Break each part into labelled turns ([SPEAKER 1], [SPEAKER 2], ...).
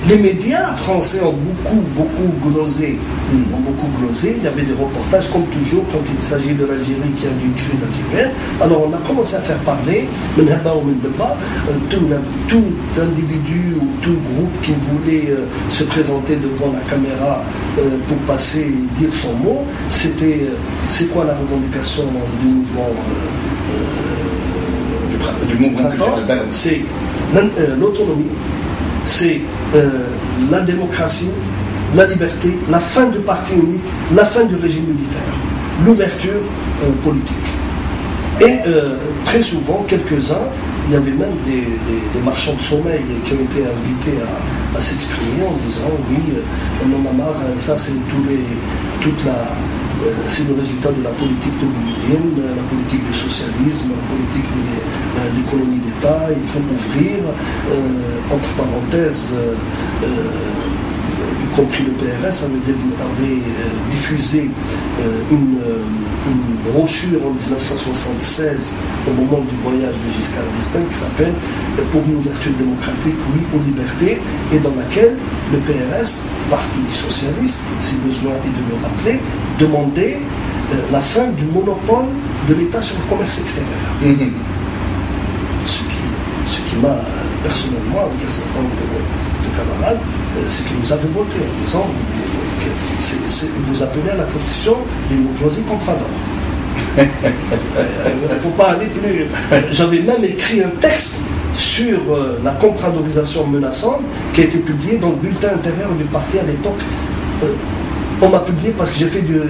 [SPEAKER 1] Les médias français ont beaucoup glosé. Il y avait des reportages, comme toujours, quand il s'agit de l'Algérie qui a une crise algérienne. Alors on a commencé à faire parler, tout individu ou tout groupe qui voulait se présenter devant la caméra pour passer et dire son mot. C'était, c'est quoi la revendication du mouvement
[SPEAKER 2] du mouvement culturel?
[SPEAKER 1] C'est l'autonomie, c'est la démocratie, la liberté, la fin du parti unique, la fin du régime militaire, l'ouverture politique. Et très souvent, quelques-uns, il y avait même des marchands de sommeil qui ont été invités à s'exprimer en disant oui, on en a marre, ça c'est c'est le résultat de la politique de Bouloudine, la politique du socialisme, la politique de l'économie d'État, il faut ouvrir, entre parenthèses, y compris le PRS avait diffusé une brochure en 1976 au moment du voyage de Giscard d'Estaing qui s'appelle « Pour une ouverture démocratique, oui aux libertés » et dans laquelle le PRS, parti socialiste, si besoin est de le rappeler, demandait la fin du monopole de l'État sur le commerce extérieur. Ce qui m'a personnellement, avec un certain nombre de camarades, ce qui nous a révolté en disant que vous appelez à la constitution des bourgeoisies compradors. Il ne faut pas aller plus. J'avais même écrit un texte sur la compradorisation menaçante qui a été publié dans le bulletin intérieur du parti à l'époque. On m'a publié parce que j'ai fait du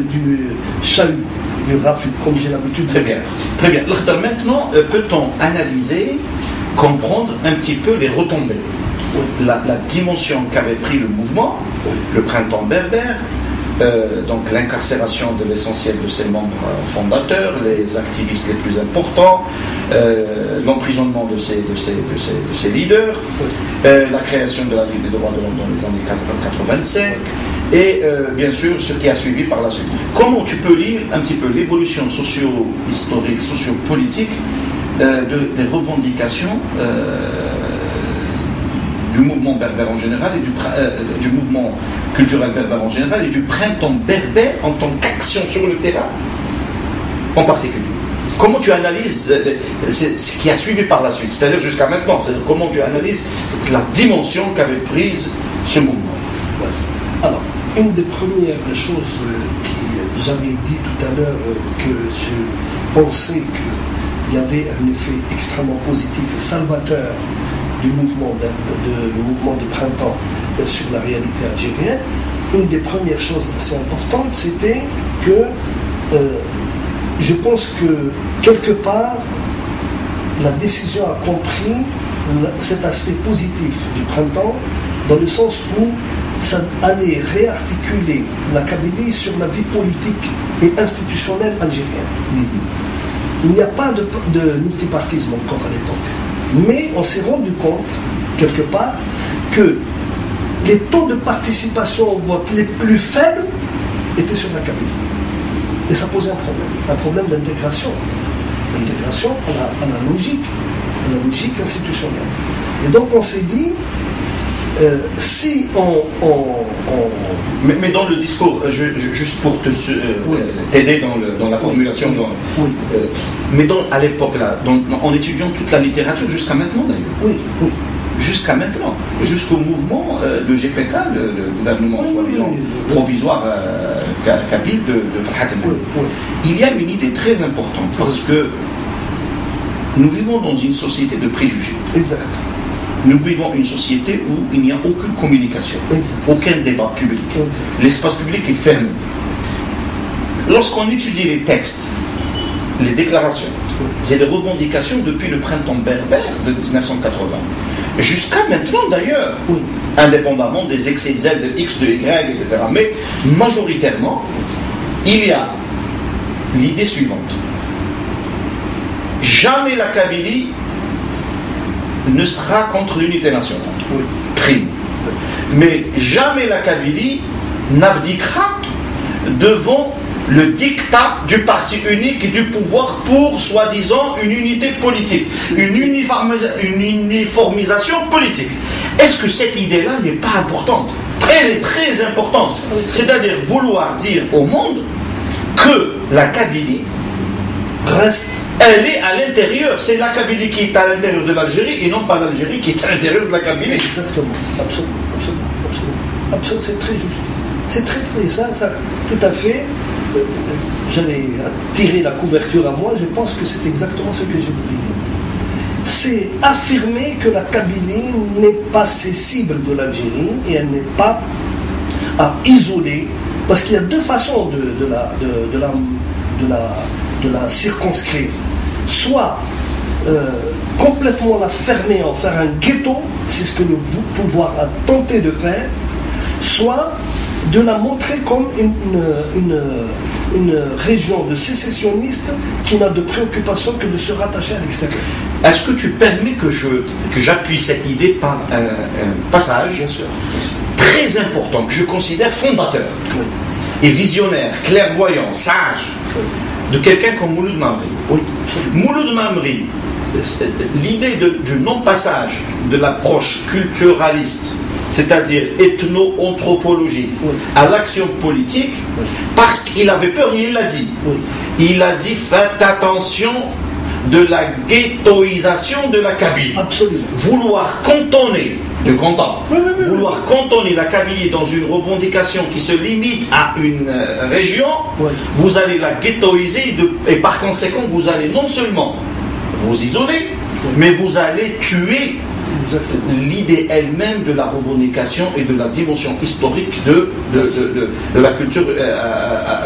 [SPEAKER 1] chahut, du raffut, comme j'ai l'habitude de faire.
[SPEAKER 2] Très bien. Maintenant, peut-on analyser, comprendre un petit peu les retombées, la dimension qu'avait pris le mouvement, le printemps berbère, donc l'incarcération de l'essentiel de ses membres fondateurs, les activistes les plus importants, l'emprisonnement de ses leaders, la création de la Ligue des droits de l'homme dans les années 85, et bien sûr ce qui a suivi par la suite. Comment tu peux lire un petit peu l'évolution socio-historique, socio-politique des revendications du mouvement berbère en général et du mouvement culturel berbère en général et du printemps berbère en tant qu'action sur le terrain en particulier? Comment tu analyses ce qui a suivi par la suite, c'est-à-dire jusqu'à maintenant, c'est-à-dire comment tu analyses la dimension qu'avait prise ce mouvement?
[SPEAKER 1] Alors, une des premières choses que j'avais dit tout à l'heure, que je pensais qu'il y avait un effet extrêmement positif et salvateur du mouvement de printemps sur la réalité algérienne, une des premières choses assez importantes, c'était que je pense que quelque part, la décision a compris cet aspect positif du printemps, dans le sens où ça allait réarticuler la Kabylie sur la vie politique et institutionnelle algérienne. Il n'y a pas de multipartisme encore à l'époque. Mais on s'est rendu compte, quelque part, que les taux de participation au vote les plus faibles étaient sur la Kabylie. Et ça posait un problème d'intégration. D'intégration à la logique institutionnelle. Et donc on s'est dit, si
[SPEAKER 2] Mais dans le discours, juste pour t'aider dans la formulation, mais à l'époque, là, en étudiant toute la littérature jusqu'à maintenant d'ailleurs.
[SPEAKER 1] Oui.
[SPEAKER 2] Jusqu'à maintenant, jusqu'au mouvement, le GPK, le gouvernement soi-disant provisoire kabyle de Farhat el-Mannoun. Il y a une idée très importante parce que nous vivons dans une société de préjugés.
[SPEAKER 1] Exact.
[SPEAKER 2] Nous vivons une société où il n'y a aucune communication, aucun débat public. L'espace public est fermé. Lorsqu'on étudie les textes, les déclarations, c'est des revendications depuis le printemps berbère de 1980. Jusqu'à maintenant d'ailleurs, indépendamment des excès de Z, de X, de Y, etc. Mais majoritairement, il y a l'idée suivante. Jamais la Kabylie ne sera contre l'unité nationale. Prime. Mais jamais la Kabylie n'abdiquera devant le dictat du parti unique et du pouvoir pour, soi-disant, une unité politique, une uniformisation politique. Est-ce que cette idée-là n'est pas importante? Elle est très importante. C'est-à-dire vouloir dire au monde que la Kabylie
[SPEAKER 1] reste.
[SPEAKER 2] Elle est à l'intérieur. C'est la Kabylie qui est à l'intérieur de l'Algérie et non pas l'Algérie qui est à l'intérieur de la Kabylie.
[SPEAKER 1] Exactement. Absolument. C'est très juste. C'est très ça, tout à fait. J'allais tirer la couverture à moi. Je pense que c'est exactement ce que j'ai voulu dire. C'est affirmer que la Kabylie n'est pas cessible de l'Algérie et elle n'est pas à isoler, parce qu'il y a deux façons de la circonscrire. Soit complètement la fermer, en faire un ghetto, c'est ce que le pouvoir a tenté de faire, soit de la montrer comme une région de sécessionnistes qui n'a de préoccupation que de se rattacher à l'extérieur.
[SPEAKER 2] Est-ce que tu permets que j'appuie cette idée par un passage
[SPEAKER 1] bien sûr.
[SPEAKER 2] Très important, que je considère fondateur et visionnaire, clairvoyant, sage, de quelqu'un comme Mouloud Mamri.
[SPEAKER 1] Oui,
[SPEAKER 2] Mouloud Mamri, l'idée du non-passage de l'approche culturaliste, c'est-à-dire ethno-anthropologique, à l'action politique, parce qu'il avait peur, il l'a dit. Il a dit, faites attention de la ghettoisation de la Kabylie.
[SPEAKER 1] Absolument.
[SPEAKER 2] Vouloir cantonner, vouloir cantonner la Kabylie dans une revendication qui se limite à une région, vous allez la ghettoiser et par conséquent, vous allez non seulement vous isoler, mais vous allez tuer l'idée elle-même de la revendication et de la dimension historique de la culture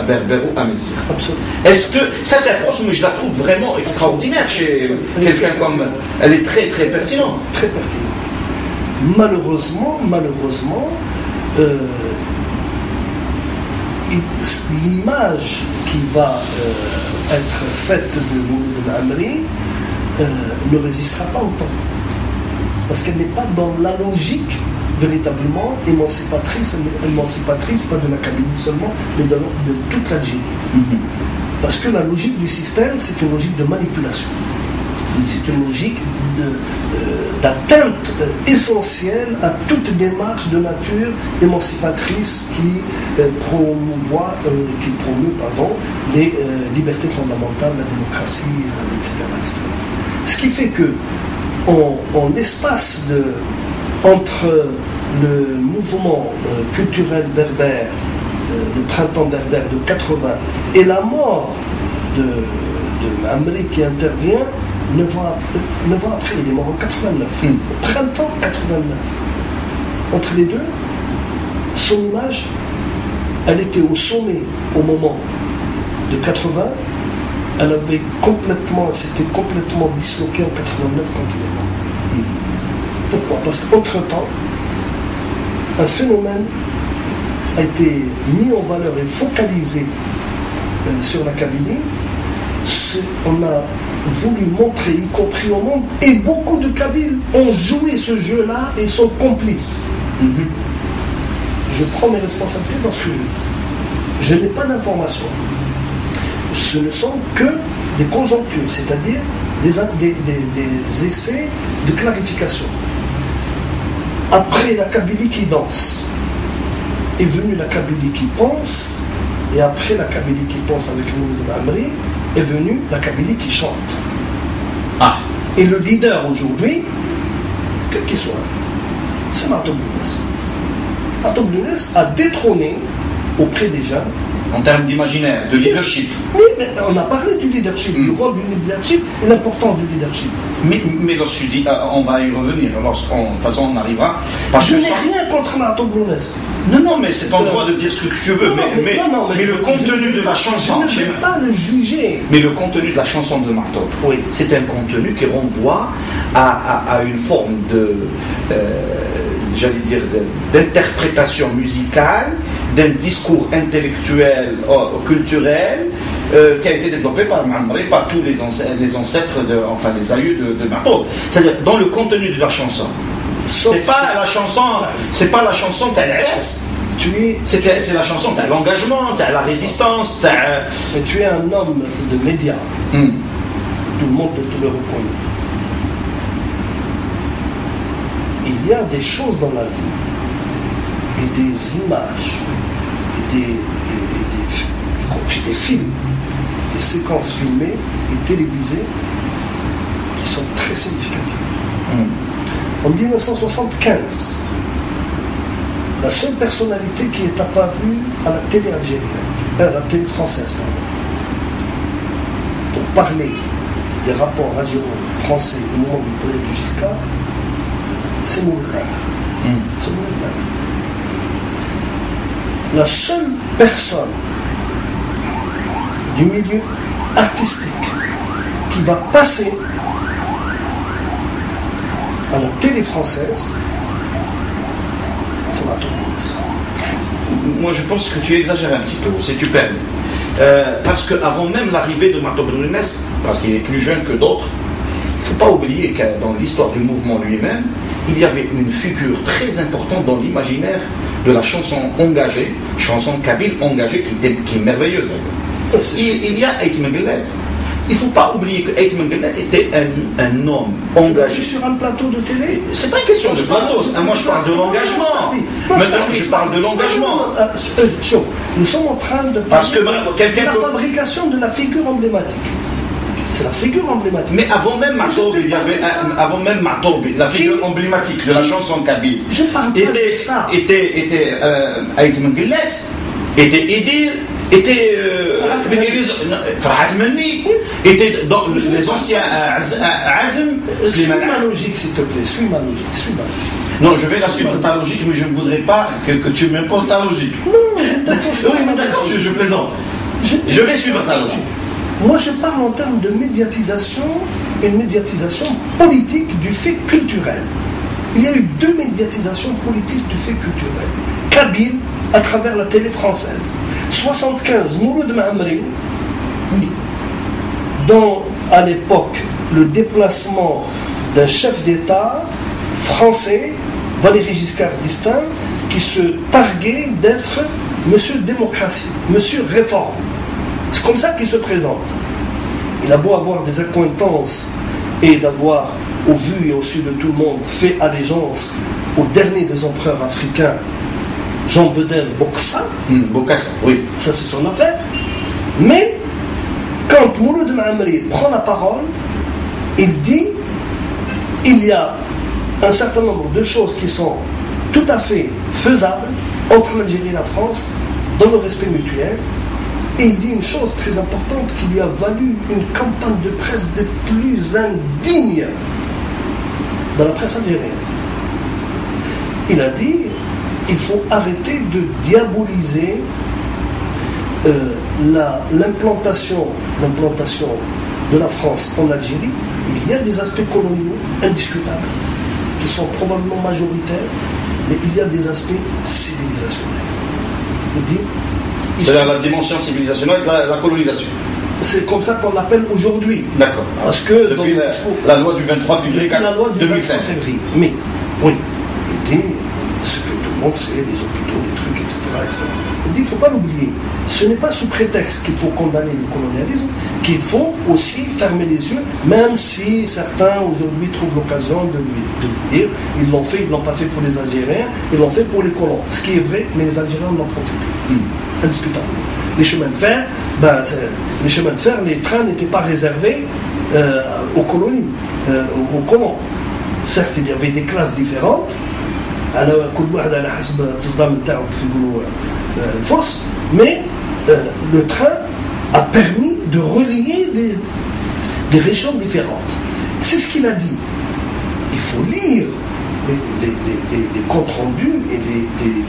[SPEAKER 2] berbéro-amazigh. Est-ce que cette approche, mais je la trouve vraiment extraordinaire chez quelqu'un comme... Elle est très très pertinente.
[SPEAKER 1] Très pertinente. Malheureusement, l'image qui va être faite de Mouloud Mamri ne résistera pas au temps. Parce qu'elle n'est pas dans la logique véritablement émancipatrice, pas de la Kabylie seulement, mais de toute l'Algérie. Parce que la logique du système, c'est une logique de manipulation. C'est une logique d'atteinte essentielle à toute démarche de nature émancipatrice qui promeut les libertés fondamentales, la démocratie, etc. Ce qui fait que en l'espace entre le mouvement culturel berbère, le printemps berbère de 80, et la mort de Mamri qui intervient 9 ans après, il est mort en 89, au printemps 89. Entre les deux, son image, elle était au sommet au moment de 80. Elle s'était complètement disloquée en 89 quand il est mort. Pourquoi? Parce qu'entre-temps, un phénomène a été mis en valeur et focalisé sur la Kabylie. On a voulu montrer, y compris au monde, et beaucoup de Kabyles ont joué ce jeu-là et sont complices. Je prends mes responsabilités dans ce que je dis. Je n'ai pas d'informations. Ce ne sont que des conjonctures, c'est-à-dire des essais de clarification. Après la Kabylie qui danse, est venue la Kabylie qui pense, et après la Kabylie qui pense avec Mouloud Mamri, est venue la Kabylie qui chante. Et le leader aujourd'hui, quel qu'il soit, c'est Martoub Lounes. Martoub Lounes a détrôné auprès des jeunes.
[SPEAKER 2] En termes d'imaginaire, de leadership.
[SPEAKER 1] Oui, mais on a parlé du leadership, du rôle du leadership et l'importance du leadership.
[SPEAKER 2] Mais lorsque tu dis, on va y revenir, de toute façon on arrivera.
[SPEAKER 1] Je n'ai rien contre Martoub Lounes.
[SPEAKER 2] Non, mais c'est ton droit de dire ce que tu veux, mais le contenu de la chanson...
[SPEAKER 1] Je ne vais pas le juger.
[SPEAKER 2] Mais le contenu de la chanson de Martoub, c'est un contenu qui renvoie à une forme d'interprétation musicale, d'un discours intellectuel, culturel, qui a été développé par Mamri, par tous les ancêtres, les aïeux de Martoub. C'est-à-dire, dans le contenu de la chanson, c'est pas la chanson c'est la chanson, t'as l'engagement, t'as la résistance,
[SPEAKER 1] Mais tu es un homme de médias. Tout le monde te le reconnaît. Il il y a des choses dans la vie, et des images, y compris des films, des séquences filmées et télévisées qui sont très significatives. En 1975, la seule personnalité qui est apparue à la télé algérienne, à la télé française, pour parler des rapports algéro-français au moment du voyage du Giscard, c'est Moulay. C'est Moulay. La seule personne du milieu artistique qui va passer à la télé française, c'est Marteau Bounès.
[SPEAKER 2] Moi, je pense que tu exagères un petit peu, si tu permets. Parce qu'avant même l'arrivée de Marteau Bounès, parce qu'il est plus jeune que d'autres, il ne faut pas oublier que dans l'histoire du mouvement lui-même, il y avait une figure très importante dans l'imaginaire de la chanson engagée, chanson kabyle engagée, qui est merveilleuse. Il y a Ait Mengellet. Il ne faut pas oublier que Ait Mengellet était un homme engagé.
[SPEAKER 1] Sur un plateau de télé.
[SPEAKER 2] C'est pas une question de plateau. Moi, je parle de l'engagement. Maintenant, je parle de l'engagement.
[SPEAKER 1] Nous sommes en train de parler de la fabrication de la figure emblématique. C'est la figure emblématique.
[SPEAKER 2] Mais avant même Martoub, il y avait la figure emblématique de la chanson kabyle.
[SPEAKER 1] Je parle pas de ça.
[SPEAKER 2] Était Ait Mengellet, était Idil, était Farhat Menni, était dans les anciens Azem.
[SPEAKER 1] Suis ma logique, s'il te plaît. Suis ma logique.
[SPEAKER 2] Non, je vais la suivre ta logique, mais je ne voudrais pas que tu m'imposes ta logique.
[SPEAKER 1] Non, je t'impose pas.
[SPEAKER 2] Oui, mais d'accord, je plaisante. Je vais suivre ta logique.
[SPEAKER 1] Moi, je parle en termes de médiatisation, une médiatisation politique du fait culturel. Il y a eu 2 médiatisations politiques du fait culturel. Kabyle, à travers la télé française. 75, Mouloud Mahamri, dans, à l'époque, le déplacement d'un chef d'État français, Valéry Giscard d'Estaing, qui se targuait d'être Monsieur Démocratie, Monsieur Réforme. C'est comme ça qu'il se présente. Il a beau avoir des accointances et d'avoir, au vu et au su de tout le monde, fait allégeance au dernier des empereurs africains, Jean Bedel Bokassa.
[SPEAKER 2] Bokassa, oui.
[SPEAKER 1] Ça, c'est son affaire. Mais, quand Mouloud Mahamri prend la parole, il dit il y a un certain nombre de choses qui sont tout à fait faisables entre l'Algérie et la France, dans le respect mutuel. Et il dit une chose très importante qui lui a valu une campagne de presse des plus indignes dans la presse algérienne. Il a dit il faut arrêter de diaboliser l'implantation de la France en Algérie. Il y a des aspects coloniaux indiscutables qui sont probablement majoritaires, mais il y a des aspects civilisationnels. Il dit
[SPEAKER 2] c'est-à-dire la dimension civilisationnelle de la colonisation.
[SPEAKER 1] C'est comme ça qu'on l'appelle aujourd'hui.
[SPEAKER 2] D'accord.
[SPEAKER 1] Parce que
[SPEAKER 2] depuis la loi du 23 février 2005.
[SPEAKER 1] Mais, oui, il dit ce que tout le monde sait, les hôpitaux, les trucs, etc. Il dit il ne faut pas l'oublier. Ce n'est pas sous prétexte qu'il faut condamner le colonialisme qu'il faut aussi fermer les yeux, même si certains aujourd'hui trouvent l'occasion de lui dire ils l'ont fait, ils ne l'ont pas fait pour les Algériens, ils l'ont fait pour les colons. Ce qui est vrai, mais les Algériens en ont profité. Indiscutable. Les chemins de fer, les trains n'étaient pas réservés aux colonies, aux colons. Certes, il y avait des classes différentes, mais le train a permis de relier des régions différentes. C'est ce qu'il a dit. Il faut lire les comptes rendus et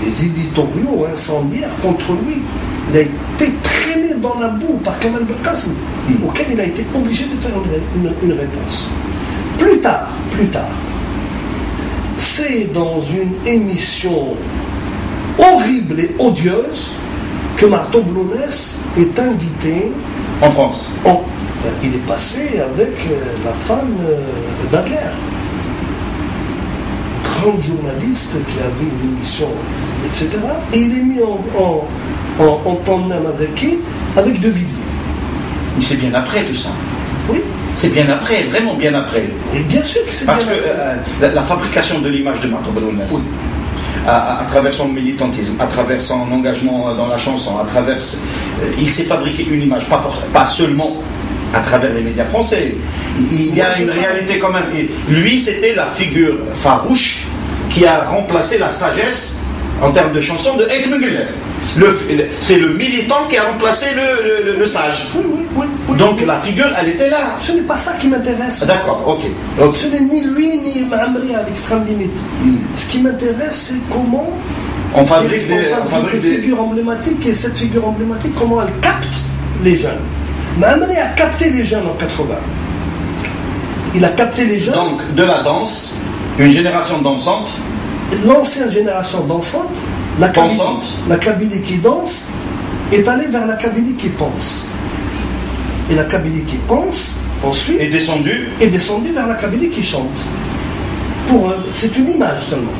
[SPEAKER 1] les éditoriaux incendiaires contre lui. Il a été traîné dans la boue par Kamal Belkacem, auquel il a été obligé de faire une réponse. Plus tard, c'est dans une émission horrible et odieuse que Marteau Bounès est invité
[SPEAKER 2] en France.
[SPEAKER 1] Il est passé avec la femme d'Adler, grande journaliste qui avait une émission, etc. Et il est mis en tandem avec qui? Avec De Villiers.
[SPEAKER 2] Mais c'est bien après tout ça.
[SPEAKER 1] Oui.
[SPEAKER 2] C'est bien après, vraiment bien après.
[SPEAKER 1] Et bien sûr que c'est bien
[SPEAKER 2] après. Parce que la fabrication de l'image de Martin Balounès, oui, à travers son militantisme, à travers son engagement dans la chanson, à travers... il s'est fabriqué une image, pas seulement à travers les médias français. Il y a une réalité quand même. Et lui, c'était la figure farouche qui a remplacé la sagesse en termes de chansons de Ait Mengulet. C'est le militant qui a remplacé le sage.
[SPEAKER 1] Oui.
[SPEAKER 2] Donc la figure, elle était là.
[SPEAKER 1] Ce n'est pas ça qui m'intéresse.
[SPEAKER 2] D'accord, ok.
[SPEAKER 1] Ce n'est ni lui ni Mamri à l'extrême limite. Ce qui m'intéresse, c'est comment on fabrique une figure emblématique, et cette figure emblématique, comment elle capte les jeunes. Mamri a capté les jeunes en 80. Il a capté les jeunes.
[SPEAKER 2] Donc de la danse, une génération dansante.
[SPEAKER 1] L'ancienne génération dansante, la Kabylie qui danse, est allée vers la Kabylie qui pense. Et la Kabylie qui pense, ensuite, est descendue vers la Kabylie qui chante. C'est une image seulement.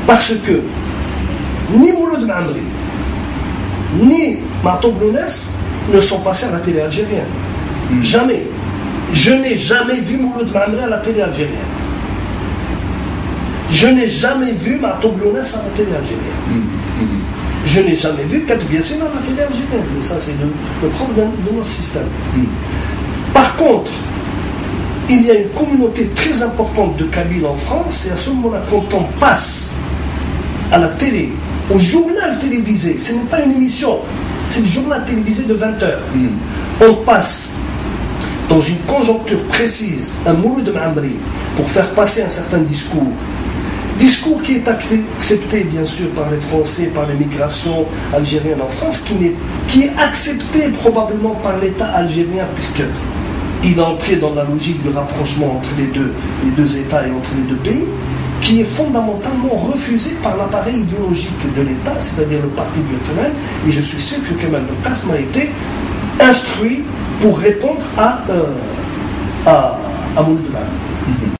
[SPEAKER 1] Parce que ni Mouloud Mamri, ni Martin Balounès ne sont passés à la télé algérienne. Jamais. Je n'ai jamais vu Mouloud Mamri à la télé algérienne. Je n'ai jamais vu Martin Balounès à la télé algérienne. Je n'ai jamais vu Katou Biassine à la télé algérienne. Mais ça, c'est le problème de notre système. Par contre, il y a une communauté très importante de Kabyles en France, et à ce moment-là, quand on passe à la télé, au journal télévisé, ce n'est pas une émission, c'est le journal télévisé de 20h. On passe dans une conjoncture précise un Mouloud Mamri pour faire passer un certain discours qui est accepté bien sûr par les Français, par les algériennes en France, qui est accepté probablement par l'État algérien, puisqu'il est entré dans la logique de rapprochement entre les deux États et entre les deux pays, qui est fondamentalement refusé par l'appareil idéologique de l'État, c'est-à-dire le parti du FNL, et je suis sûr que Kemal Belkacem a été instruit pour répondre à Mouloud Mamri.